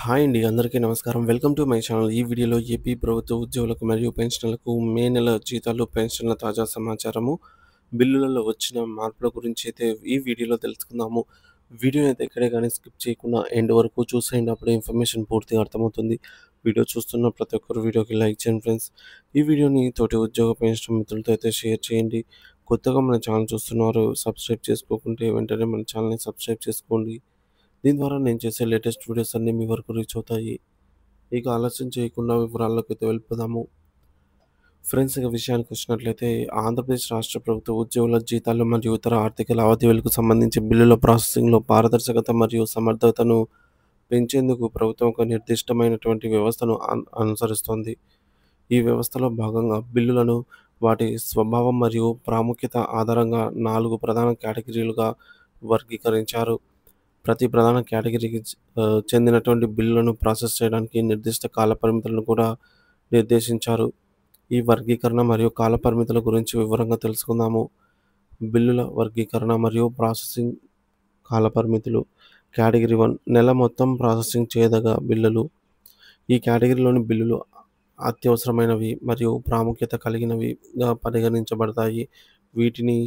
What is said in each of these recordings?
Hi అండి. అందరికీ నమస్కారం. Welcome to my channel. ఈ వీడియోలో ఏపీ ప్రభుత్వ ఉద్యోగులకు మరియు పెన్షనర్లకు మే నెల జీతాలు, పెన్షన్ల తాజా సమాచారము, బిల్లులలో వచ్చిన మార్పుల గురించి అయితే ఈ వీడియోలో తెలుసుకుందాము. వీడియోని అయితే ఎక్కడే గానీ స్కిప్ చేయకుండా ఎండ్ వరకు చూసేయండి. అప్పుడే ఇన్ఫర్మేషన్ పూర్తిగా అర్థమవుతుంది. వీడియో చూస్తున్న ప్రతి ఒక్కరు వీడియోకి లైక్ చేయండి ఫ్రెండ్స్. ఈ వీడియోని తోటి ఉద్యోగ పెన్షన్ మిత్రులతో అయితే షేర్ చేయండి. కొత్తగా మన ఛానల్ చూస్తున్నవారు సబ్స్క్రైబ్ చేసుకోకుంటే వెంటనే మన ఛానల్‌ని సబ్స్క్రైబ్ చేసుకోండి. దీని ద్వారా నేను చేసే లేటెస్ట్ వీడియోస్ అన్నీ మీ వరకు రీచ్ అవుతాయి. ఇక ఆలస్యం చేయకుండా వివరాల్లోకైతే వెళ్ళిపోదాము. ఫ్రెండ్స్, ఇక విషయానికొచ్చినట్లయితే ఆంధ్రప్రదేశ్ రాష్ట్ర ప్రభుత్వ ఉద్యోగుల జీతాలు మరియు ఇతర ఆర్థిక లావాదేవీలకు సంబంధించి బిల్లుల ప్రాసెసింగ్‌లో పారదర్శకత మరియు సమర్థతను పెంచేందుకు ప్రభుత్వం ఒక నిర్దిష్టమైనటువంటి వ్యవస్థను అనుసరిస్తోంది. ఈ వ్యవస్థలో భాగంగా బిల్లులను వాటి స్వభావం మరియు ప్రాముఖ్యత ఆధారంగా 4 ప్రధాన కేటగిరీలుగా వర్గీకరించారు. ప్రతి ప్రధాన కేటగిరీకి చెందినటువంటి బిల్లులను ప్రాసెస్ చేయడానికి నిర్దిష్ట కాల పరిమితులను కూడా నిర్దేశించారు. ఈ వర్గీకరణ మరియు కాల పరిమితుల గురించి వివరంగా తెలుసుకుందాము. బిల్లుల వర్గీకరణ మరియు ప్రాసెసింగ్ కాల పరిమితులు. కేటగిరీ 1 నెల మొత్తం ప్రాసెసింగ్ చేయదగ బిల్లులు. ఈ కేటగిరీలోని బిల్లులు అత్యవసరమైనవి మరియు ప్రాముఖ్యత కలిగినవిగా పరిగణించబడతాయి. వీటిని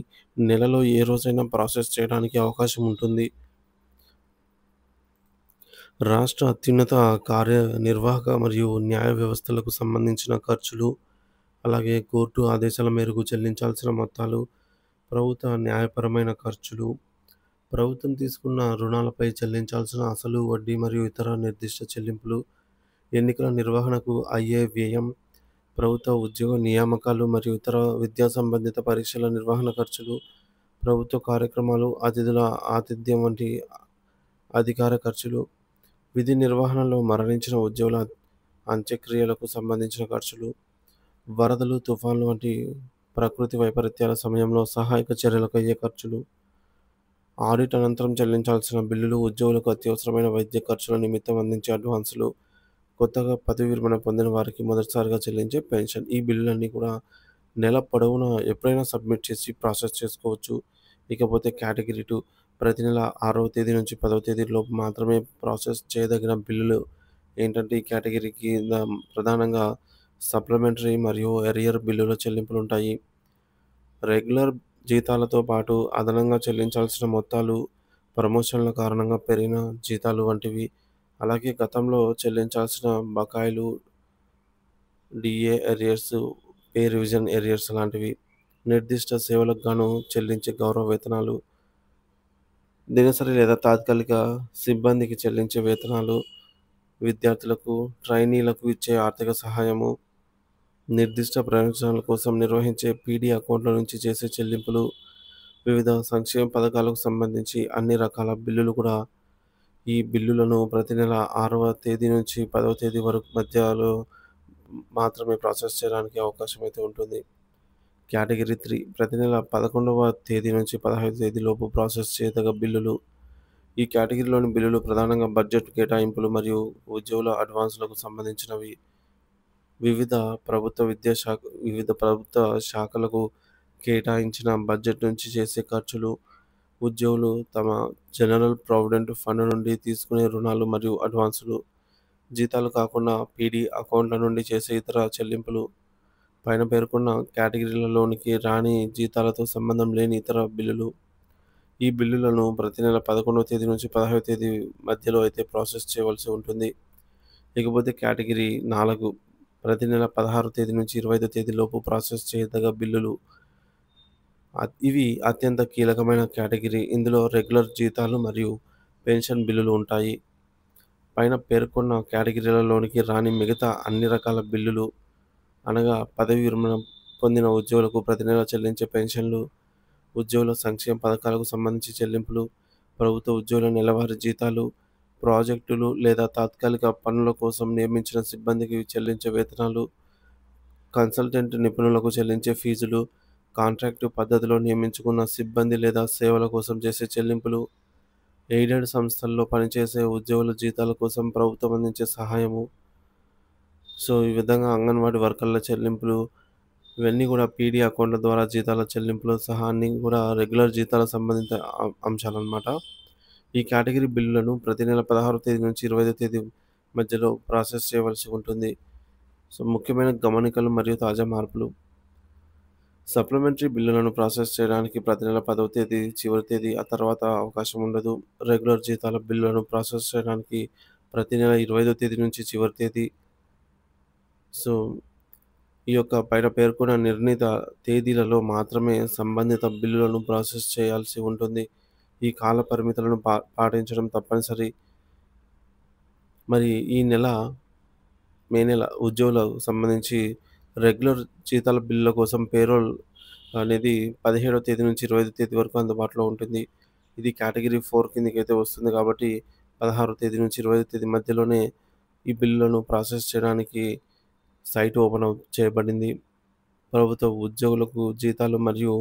నెలలో ఏ రోజైనా ప్రాసెస్ చేయడానికి అవకాశం ఉంటుంది. రాష్ట్ర అత్యున్నత కార్యనిర్వాహక మరియు న్యాయ వ్యవస్థలకు సంబంధించిన ఖర్చులు, అలాగే కోర్టు ఆదేశాల మేరకు చెల్లించాల్సిన మొత్తాలు, ప్రభుత్వ న్యాయపరమైన ఖర్చులు, ప్రభుత్వం తీసుకున్న రుణాలపై చెల్లించాల్సిన అసలు, వడ్డీ మరియు ఇతర నిర్దిష్ట చెల్లింపులు, ఎన్నికల నిర్వహణకు అయ్యే వ్యయం, ప్రభుత్వ ఉద్యోగ నియామకాలు మరియు ఇతర విద్యా సంబంధిత పరీక్షల నిర్వహణ ఖర్చులు, ప్రభుత్వ కార్యక్రమాలు, అతిథుల ఆతిథ్యం వంటి అధికార ఖర్చులు, విధి నిర్వహణలో మరణించిన ఉద్యోగుల అంత్యక్రియలకు సంబంధించిన ఖర్చులు, వరదలు, తుఫాన్లు వంటి ప్రకృతి వైపరీత్యాల సమయంలో సహాయక చర్యలకు అయ్యే ఖర్చులు, ఆడిట్ అనంతరం చెల్లించాల్సిన బిల్లులు, ఉద్యోగులకు అత్యవసరమైన వైద్య ఖర్చుల నిమిత్తం అందించే అడ్వాన్సులు, కొత్తగా పదవి విరమణ పొందిన వారికి మొదటిసారిగా చెల్లించే పెన్షన్. ఈ బిల్లులన్నీ కూడా నెల పొడవునా ఎప్పుడైనా సబ్మిట్ చేసి ప్రాసెస్ చేసుకోవచ్చు. ఇకపోతే కేటగిరీ 2 ప్రతి నెల 6వ తేదీ నుంచి 10వ తేదీలోపు మాత్రమే ప్రాసెస్ చేయదగిన బిల్లులు ఏంటంటే, ఈ కేటగిరీ కింద ప్రధానంగా సప్లిమెంటరీ మరియు ఎరియర్ బిల్లుల చెల్లింపులుంటాయి. రెగ్యులర్ జీతాలతో పాటు అదనంగా చెల్లించాల్సిన మొత్తాలు, ప్రమోషన్ల కారణంగా పెరిగిన జీతాలు వంటివి, అలాగే గతంలో చెల్లించాల్సిన బకాయిలు, DA arrears, pay revision arrears లాంటివి, నిర్దిష్ట సేవలకు గాను చెల్లించే గౌరవ వేతనాలు, దినసరి లేదా తాత్కాలిక సిబ్బందికి చెల్లించే వేతనాలు, విద్యార్థులకు, ట్రైనీలకు ఇచ్చే ఆర్థిక సహాయము, నిర్దిష్ట ప్రయోజనాల కోసం నిర్వహించే పీడీ అకౌంట్ల నుంచి చేసే చెల్లింపులు, వివిధ సంక్షేమ పథకాలకు సంబంధించి అన్ని రకాల బిల్లులు కూడా ఈ బిల్లులను ప్రతి నెల 6వ తేదీ నుంచి 10వ తేదీ వరకు మధ్యలో మాత్రమే ప్రాసెస్ చేయడానికి అవకాశం అయితే ఉంటుంది. కేటగిరీ 3 ప్రతి నెల 11వ తేదీ నుంచి 15వ తేదీలోపు ప్రాసెస్ చేయదగ బిల్లులు. ఈ కేటగిరీలోని బిల్లులు ప్రధానంగా బడ్జెట్ కేటాయింపులు మరియు ఉద్యోగుల అడ్వాన్సులకు సంబంధించినవి. వివిధ వివిధ ప్రభుత్వ శాఖలకు కేటాయించిన బడ్జెట్ నుంచి చేసే ఖర్చులు, ఉద్యోగులు తమ జనరల్ ప్రావిడెంట్ ఫండ్ నుండి తీసుకునే రుణాలు మరియు అడ్వాన్సులు, జీతాలు కాకుండా పీడీ అకౌంట్ల నుండి చేసే ఇతర చెల్లింపులు, పైన పేర్కొన్న కేటగిరీలలోనికి రాని జీతాలతో సంబంధం లేని ఇతర బిల్లులు. ఈ బిల్లులను ప్రతి నెల 11వ తేదీ నుంచి 15వ తేదీ మధ్యలో అయితే ప్రాసెస్ చేయవలసి ఉంటుంది. ఇకపోతే కేటగిరీ 4 ప్రతి నెల 16వ తేదీ నుంచి 25వ తేదీలోపు ప్రాసెస్ చేయదగ బిల్లులు. ఇవి అత్యంత కీలకమైన కేటగిరీ. ఇందులో రెగ్యులర్ జీతాలు మరియు పెన్షన్ బిల్లులు ఉంటాయి. పైన పేర్కొన్న కేటగిరీలలోనికి రాని మిగతా అన్ని రకాల బిల్లులు అనగా పదవీ విరమణ పొందిన ఉద్యోగులకు ప్రతి నెల చెల్లించే పెన్షన్లు, ఉద్యోగుల సంక్షేమ పథకాలకు సంబంధించి చెల్లింపులు, ప్రభుత్వ ఉద్యోగుల నెలవారీ జీతాలు, ప్రాజెక్టులు లేదా తాత్కాలిక పనుల కోసం నియమించిన సిబ్బందికి చెల్లించే వేతనాలు, కన్సల్టెంట్ నిపుణులకు చెల్లించే ఫీజులు, కాంట్రాక్టు పద్ధతిలో నియమించుకున్న సిబ్బంది లేదా సేవల కోసం చేసే చెల్లింపులు, ఎయిడెడ్ సంస్థల్లో పనిచేసే ఉద్యోగుల జీతాల కోసం ప్రభుత్వం అందించే సహాయము. సో, ఈ విధంగా అంగన్వాడీ వర్కర్ల చెల్లింపులు, ఇవన్నీ కూడా పీడీ అకౌంట్ల ద్వారా జీతాల చెల్లింపులు సహా అన్నీ కూడా రెగ్యులర్ జీతాల సంబంధిత అంశాలన్నమాట. ఈ కేటగిరీ బిల్లులను ప్రతి నెల 16వ తేదీ నుంచి 25వ తేదీ మధ్యలో ప్రాసెస్ చేయవలసి ఉంటుంది. సో, ముఖ్యమైన గమనికలు మరియు తాజా మార్పులు. సప్లిమెంటరీ బిల్లులను ప్రాసెస్ చేయడానికి ప్రతి నెల 10వ తేదీ చివరి తేదీ, ఆ తర్వాత అవకాశం ఉండదు. రెగ్యులర్ జీతాల బిల్లులను ప్రాసెస్ చేయడానికి ప్రతి నెల 25వ తేదీ నుంచి చివరి తేదీ. సో, ఈ యొక్క పైన పేర్కొన్న నిర్ణీత తేదీలలో మాత్రమే సంబంధిత బిల్లులను ప్రాసెస్ చేయాల్సి ఉంటుంది. ఈ కాల పరిమితులను పాటించడం తప్పనిసరి. మరి ఈ నెల మే నెల ఉద్యోగులకు సంబంధించి రెగ్యులర్ జీతాల బిల్లుల కోసం పేరోల్ అనేది 17వ తేదీ నుంచి 25వ తేదీ వరకు అందుబాటులో ఉంటుంది. ఇది కేటగిరీ 4 కిందకైతే వస్తుంది కాబట్టి 16వ తేదీ నుంచి 25వ తేదీ మధ్యలోనే ఈ బిల్లులను ప్రాసెస్ చేయడానికి సైట్ చేయబడింది. ప్రభుత్వ ఉద్యోగులకు జీతాలు మరియు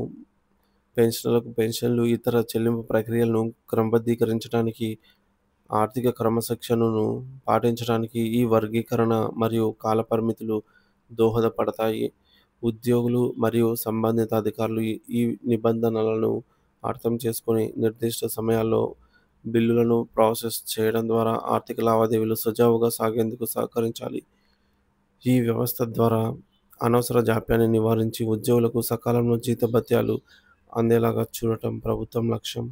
పెన్షనర్లకు పెన్షన్లు, ఇతర చెల్లింపు ప్రక్రియలను క్రమబద్ధీకరించడానికి, ఆర్థిక క్రమశిక్షణను పాటించడానికి ఈ వర్గీకరణ మరియు కాలపరిమితులు దోహదపడతాయి. ఉద్యోగులు మరియు సంబంధిత అధికారులు ఈ నిబంధనలను అర్థం చేసుకొని నిర్దిష్ట సమయాల్లో బిల్లులను ప్రాసెస్ చేయడం ద్వారా ఆర్థిక లావాదేవీలు సజావుగా సాగేందుకు సహకరించాలి. ఈ వ్యవస్థ ద్వారా అనవసర జాప్యాన్ని నివారించి ఉద్యోగులకు సకాలంలో జీతభత్యాలు అందేలాగా చూడటం ప్రభుత్వం లక్ష్యం.